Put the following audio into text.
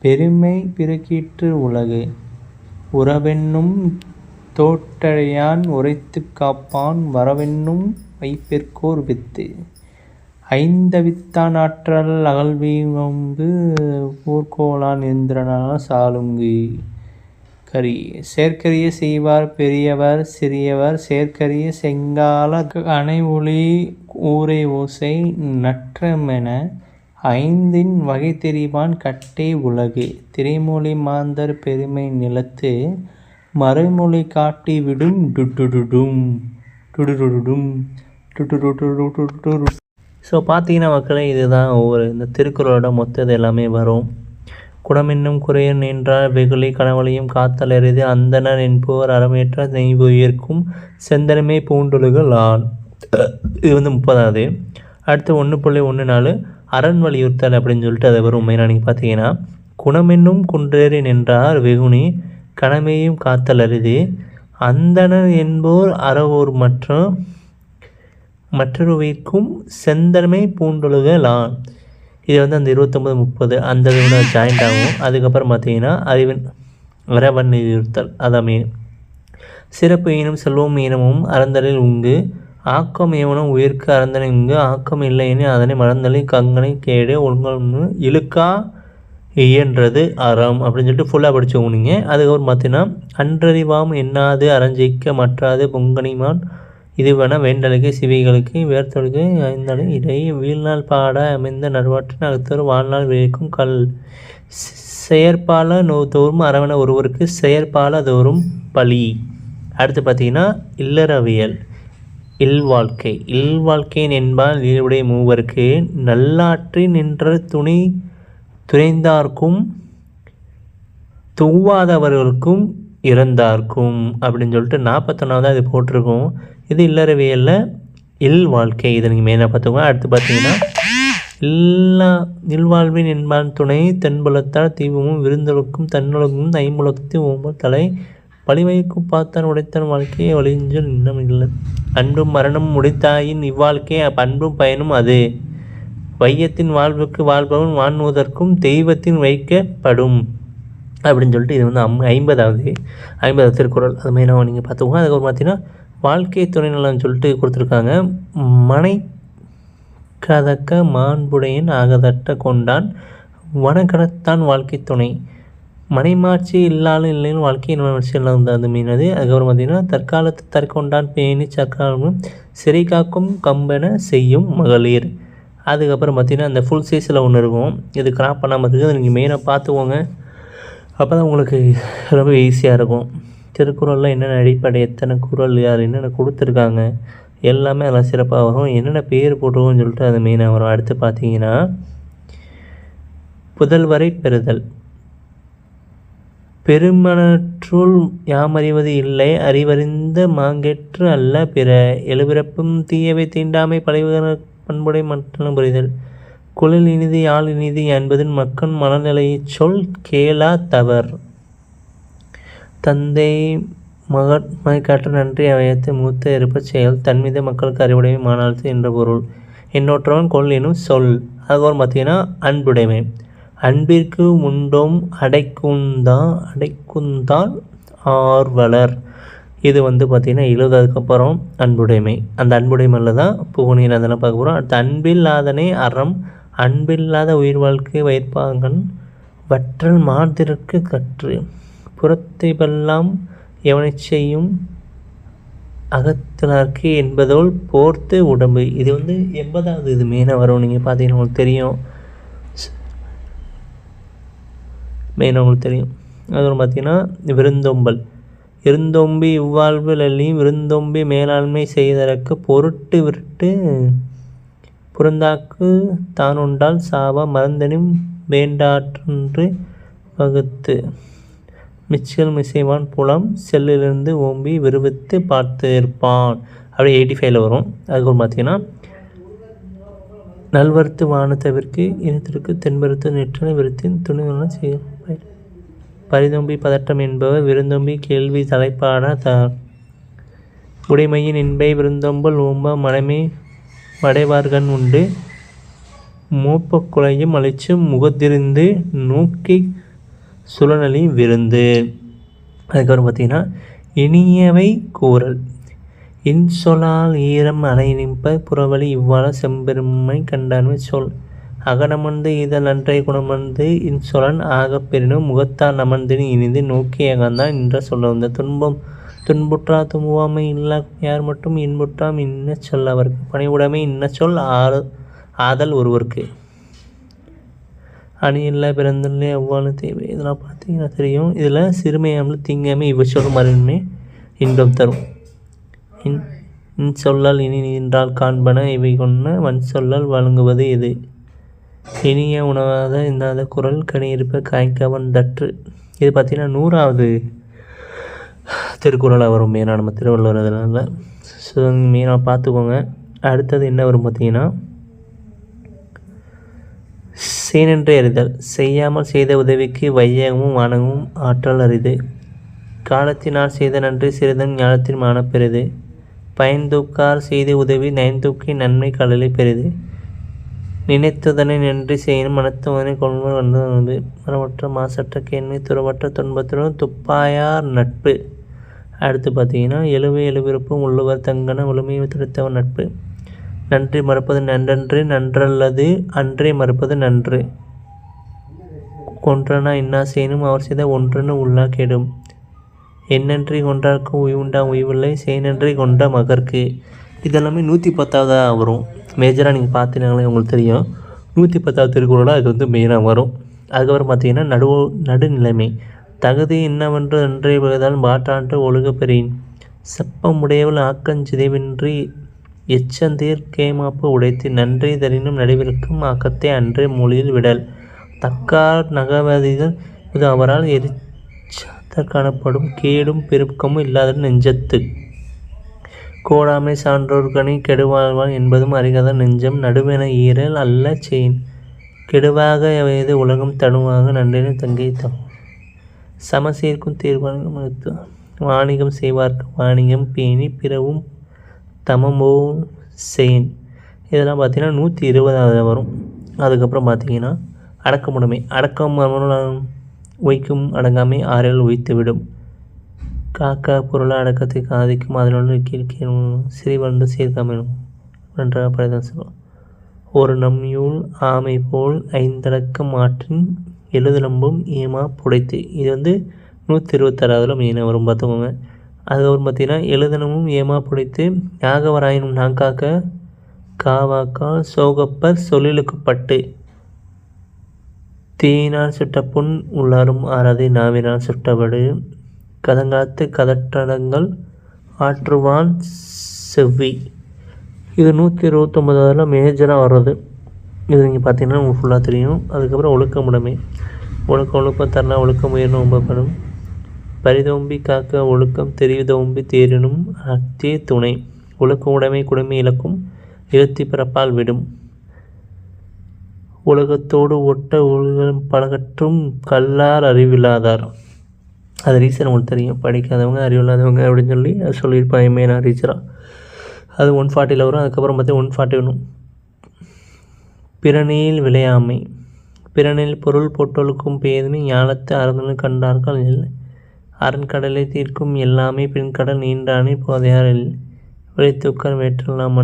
பெருமை பிறக்கிற்று உலகு. உறவென்னும் தோட்டழையான் உரைத்துக் காப்பான் வரவென்னும் வைப்பிற்கோர் வித்து. ஐந்தவித்தான் ஆற்றல் அகல்வீவம்பு போர்க்கோளான் இந்திரனால் சாலுங்கு கரி. சேர்க்கரிய செய்வார் பெரியவர் சிறியவர் சேர்க்கரிய செங்கால அணைஒளி ஊரை ஓசை நற்றமென ஐந்தின் வகை தெரிவான் கட்டை உலகு. திரைமொழி மாந்தர் பெருமை நிலத்து மறைமொழி காட்டி விடும் டுடுடுடும் டுடுடுடும் டுடுடுடு. ஸோ பார்த்தீங்கன்னா மக்களே, இதுதான் ஒவ்வொரு இந்த திருக்குறளோட மொத்தது எல்லாமே வரும். குடமென்னும் குறையன் என்றால் வெகுளி கனவழியும் காத்தல் எறிது அந்தனர் என்பவர் அறமேற்ற நெய்வு உயிர்க்கும் செந்தனமே பூண்டொழுகள் ஆண். இது 30வது. அடுத்து 1.14 அரண் வலியுறுத்தல் அப்படின்னு சொல்லிட்டு அதை வரும். மெயினாக நீங்கள் பார்த்தீங்கன்னா, குணமென்னும் குன்றேறி நின்றார் வெகுனி கனமையும் காத்தல் அரிது அந்தனர் என்போர் அறவோர் மற்றொருவிற்கும் செந்தன்மை பூண்டொழுகலான். இது அந்த 29-30 அந்த இதோட ஜாயிண்ட் ஆகும். அதுக்கப்புறம் பார்த்தீங்கன்னா அறவன் இருத்தல் அதான் மெயின். சிறப்பு ஈனம் செல்வம் ஈனமும் அறந்தலில் உங்கு ஆக்கம் ஏவனும் உயிர்க்கு அறந்தனை உங்கு ஆக்கம் இல்லைன்னு அதனை மறந்தலை கங்கனை கேடு ஒழுங்கொன்று இழுக்கா இயன்றது அறம் அப்படின்னு சொல்லிட்டு ஃபுல்லாக படித்தவங்க நீங்கள். அதுக்கப்புறம் பார்த்தீங்கன்னா அன்றறிவாம் எண்ணாது அறஞ்செய்க்க மற்றாது பொங்கனிமான் இதுவென வேண்டலுக்கு சிவிகளுக்கு வேர்த்தொழுக்கு ஐந்தலை இடையே வீழ்நாள் பாட அமைந்த நடுவாற்றின் அகத்தோர் வாழ்நாள் விளைக்கும் கல். செயற்பால தோறும் அறவன ஒருவருக்கு செயற்பால தோறும் பழி. அடுத்து பார்த்தீங்கன்னா இல்லறவியல் இல்வாழ்க்கையின் என்பால் ஈடுடைய மூவருக்கு நல்லாற்றி நின்ற துணைந்தார்க்கும் துவாதவர்களுக்கும் இறந்தார்க்கும் அப்படின்னு சொல்லிட்டு 41வது இது போட்டிருக்கோம். இது இல்லறவியலில் இல்வாழ்க்கை. இதை நீங்கள் மெயினாக பார்த்துக்கோங்க. அடுத்து பார்த்தீங்கன்னா இல்வாழ்வின் என்பான் துணை தென்புலத்தால் தீபமும் விருந்தொழுக்கும் தன்னுலகும் ஐம்புலத்து ஓம்பல் தலை பழிவைக்கும் பார்த்தான் உடைத்தான் வாழ்க்கையை வழிஞ்சல் இன்னும் இல்லை. அன்பும் மரணமும் முடித்தாயின் இவ்வாழ்க்கை பண்பும் பயனும் அது வையத்தின் வாழ்வுக்கு வாழ்பவன் வான்முதற்கும் தெய்வத்தின் வைக்கப்படும் அப்படின்னு சொல்லிட்டு இது 50வது திருக்குறள். அது மெயினாக நீங்கள் பார்த்துக்கோங்க. அதுக்கப்புறம் பார்த்தீங்கன்னா வாழ்க்கை துணை நலன்னு சொல்லிட்டு கொடுத்துருக்காங்க. மனை கதக்க மாண்புடையன் ஆகதட்ட கொண்டான் வனக்கடத்தான் வாழ்க்கை துணை. மனைமாட்சி இல்லாலும் இல்லைன்னு வாழ்க்கையின் வளர்ச்சி எல்லாம் வந்து அது மீனது. அதுக்கப்புறம் பார்த்திங்கன்னா தற்காலத்து தற்கொண்டான் பேணி சக்காலும் சிறை காக்கும் கம்பென செய்யும் மகளிர். அதுக்கப்புறம் பார்த்திங்கன்னா அந்த ஃபுல் சைஸில் ஒன்று இருக்கும். இது கிராப் பண்ணாமல் இருக்குது. நீங்கள் மெயினாக பார்த்துக்கோங்க. அப்போ தான் உங்களுக்கு ரொம்ப ஈஸியாக இருக்கும். திருக்குறளில் என்னென்ன அடிப்படை எத்தனை குறள் யார் என்னென்ன கொடுத்துருக்காங்க எல்லாமே அதெல்லாம் சிறப்பாக வரும். என்னென்ன பேர் போட்டுருவோம்னு சொல்லிட்டு அது மெயினாக வரும். அடுத்து பார்த்தீங்கன்னா புதல்வரை பெறுதல். பெருமனற்றுள் யாமறிவது இல்லை அறிவறிந்த மாங்கேற்று அல்ல பிற எழுபிறப்பும் தீயவை தீண்டாமை பழைய பண்புடை மற்றலும் புரிதல். குழல் இனிது யாழ் இனிது என்பதின் மக்கள் மனநிலையைச் சொல் கேளா தவர். தந்தை மகட்மை காற்று நன்றி அவயத்தை மூத்த இருப்பச் செயல் தன்மீது மக்களுக்கு அறிவுடைமை மாநாழ்த்து என்ற பொருள். என்னொற்றவன் கொள் எனும் சொல். அதுக்கப்புறம் பார்த்தீங்கன்னா அன்புடைமை. அன்பிற்கு உண்டோம் அடைக்குந்தான் ஆர்வலர். இது பார்த்திங்கன்னா 70 அன்புடைமை. அந்த அன்புடைமையில் தான் புகுநீர் அதெல்லாம் பார்க்க போகிறோம். அடுத்து அன்பில்லாதனே அறம் அன்பில்லாத உயிர் வாழ்க்கை வைப்பாங்கன் வற்றல் மாதிற்கு கற்று புறத்தை வெல்லாம் எவனை செய்யும் அகத்தினார்க்கு என்பதோல் போர்த்து உடம்பு. இது 80வது இது மெயினாக வரும். நீங்கள் பார்த்தீங்கன்னா உங்களுக்கு தெரியும். அதுவும் பார்த்தீங்கன்னா விருந்தோம்பல். இருந்தோம்பி இவ்வாழ்வு லல்லியும் விருந்தோம்பி மேலாண்மை செய்தற்கு பொருட்டு விருட்டு புறந்தாக்கு தானுண்டால் சாவா மறந்தனும் வேண்டாற்றொன்று வகுத்து மிச்சல் மிசைவான் புலம் செல்லிலிருந்து ஓம்பி விருவித்து பார்த்து இருப்பான். அப்படியே 85ல் வரும். அதுக்கப்புறம் பார்த்தீங்கன்னா நல்வருத்து வானத்தவிற்கு இனத்திற்கு தென்பருத்து நெற்றனை விருத்தின் துணிவெல்லாம் செய்ய பரிதொம்பி பதட்டம் என்பவர் விருந்தொம்பி கேள்வி தலைப்பாட உடைமையின் இன்பை விருந்தொம்பல் ஓம்ப மனமே மடைவார்கண் உண்டு மோப்பக்குலையும் அழைச்சும் முகத்திருந்து நோக்கி சுழனலி விருந்து. அதுக்கப்புறம் பார்த்திங்கன்னா இனியவை கூறல். இன்சொலால் ஈரம் அலைநிற்ப புறவழி இவ்வாறு செம்பெருமை கண்டான்மை சொல். அகனமர்ந்து இதழ் நன்றை குணமர்ந்து இன்சொலன் ஆகப் பெறினும் முகத்தால் அமர்ந்தினி இனிது நோக்கி அகந்தான் என்ற சொல்ல வந்த. துன்புற்றா தும்புவாமை இல்லா யார் மட்டும் இன்புற்றாம் இன்ன சொல் அவருக்கு. பணிவுடைமை இன்ன சொல் ஆதல் ஒருவருக்கு. அணி இல்லை பிறந்தில்லை அவ்வாறு தேவை. இதெல்லாம் பார்த்தீங்கன்னா தெரியும். இதில் சிறுமையாமல் தீங்காமை இவை சொல் மறுமை இன்பம் தரும். இன்சொல்லால் இனி நின்றால் காண்பன இவை கொண்ட வன் சொல்லால் வழங்குவது இது. இனிய உணவாத இன்னாத குரல் கனியிருப்ப காய்க்கவன் தற்று. இது பார்த்திங்கன்னா 100வது திருக்குறளாக வரும் மெயினாக நம்ம திருவள்ளுவர் அதனால். ஸோ மெயினாக பார்த்துக்கோங்க. அடுத்தது என்ன வரும் பார்த்திங்கன்னா செய்நன்றே அறிதல். செய்யாமல் செய்த உதவிக்கு வையகமும் வானகமும் ஆற்றல் அரிது. காலத்தினால் செய்த நன்றி சிறிதன் ஞானத்தின் மானப்பெரிது. பயன்தூக்கார் செய்து உதவி நயன்தூக்கி நன்மை கடலை பெரிது. நினைத்ததனை நன்றி செய்யணும் மனத்துவதனை கொள்வது வந்தது. மரமற்ற மாசற்ற கேண்மை துறவற்ற துன்பத்துடன் துப்பாயார் நட்பு. அடுத்து பார்த்தீங்கன்னா எழுவிருப்பும் உள்ளுவர் தங்கன ஒழுமையை துடைத்தவர் நட்பு. நன்றி மறுப்பது நன்றன்று நன்றல்லது அன்றே மறுப்பது நன்று. கொன்றனா இன்னா செய்யணும் அவர் செய்த ஒன்றன்னு உள்ளா கேடும். எண்ணன்றி கொன்றார்க்கு உய்வுண்டா உய்வில்லை செய்நன்றி கொண்ட மகற்கு. இதெல்லாமே 110வது வரும். மேஜராக நீங்கள் பார்த்தீங்கன்னாலே உங்களுக்கு தெரியும். 110வது திருக்குறளாக அது வந்து மெயினாக வரும். அதுக்கப்புறம் பார்த்தீங்கன்னா நடுநிலைமை. தகுதி என்னவென்று அன்றே பகுதால் மாற்றான்று ஒழுக பெறின். செப்பமுடையவள் ஆக்கஞ்சிதைவின்றி எச்சந்தீர் கேமாப்பு உடைத்து நன்றி தரினும் நடுவிற்கும் ஆக்கத்தை அன்றே மொழியில் விடல். தக்கார் நகவதிகள் இது அவரால் காணப்படும் கேடும் பெருக்கமும் இல்லாத நெஞ்சத்து. கோடாமை சான்றோர்கனி கெடுவாழ்வான் என்பதும் அறிகாத நெஞ்சம் நடுவென ஈரல் அல்ல செயின். கெடுவாக வயது உலகம் தடுவாக நன்றின தங்கை தம். சமசீர்க்கும் தீர்வானிகம் மருத்துவ. வாணிகம் செய்வார்க்கு வாணிகம் பேணி பிறவும் தமமோ செயின். இதெல்லாம் பார்த்தீங்கன்னா 120வது வரும். அதுக்கப்புறம் பார்த்தீங்கன்னா அடக்கமுடைமை. அடக்கம் உய்க்கும் அடங்காமை ஆறில் உய்த்துவிடும். காக்கா பொருளை அடக்கத்தை காதிக்கும் அதனுள்ள கீழ்கீழ் சிறிவந்து சீர்காமலும் நன்றாக படைதான் சொல்லும். ஒரு நம்யூல் ஆமை போல் 5 ஆற்றின் எழுதுலம்பும் ஏமா புடைத்து. இது வந்து 126ல் மெயினாக வரும் பார்த்துக்கோங்க. அதுக்கப்புறம் பார்த்தீங்கன்னா எழுதனமும் ஏமா புடைத்து யாகவராயினும் நாங்காக்க காவாக்கால் சோகப்பர் சொல்லிலுக்கு பட்டு. தீயினால் சுட்ட புண் உள்ளாரும் ஆறாதே நாவினால் சுட்டபடு. கதங்காத்து கதற்றடங்கள் ஆற்றுவான் செவ்வி. இது 129ல் மேஜராக வர்றது. இது நீங்கள் பார்த்தீங்கன்னா உங்களுக்கு ஃபுல்லாக தெரியும். அதுக்கப்புறம் ஒழுக்கமுடைமை. ஒழுக்கம் தரனா ஒழுக்கம் உயர்னும் ஒம்பப்படும். பரிதோம்பி காக்க ஒழுக்கம் தெரிவிதோம்பி தேரினும் அத்தே துணை. ஒழுக்க உடைமை குடைமை இழக்கும் இழுத்தி பிறப்பால் விடும். உலகத்தோடு ஒட்ட ஒழுகம் பழகற்றும் கல்லார் அறிவில்லாதார். அது ரீசன் உங்களுக்கு தெரியும். படிக்காதவங்க அறிவில்லாதவங்க அப்படின்னு சொல்லி அது சொல்லியிருப்பாங்க மெயினாக ரீச்சராக. அது 140ல் வரும். அதுக்கப்புறம் பார்த்தீங்கன்னா 141 பிறனில் விளையாமை. பிறனில் பொருள் பொட்டொழுக்கும் பேதுமை ஞானத்து அறந்தனும் கண்டார்கள் இல்லை. அரண்கடலை தீர்க்கும் எல்லாமே பின்கடல் நீண்டானே போதையார் இல்லை. விளைத்துக்கர் வேற்றலாம்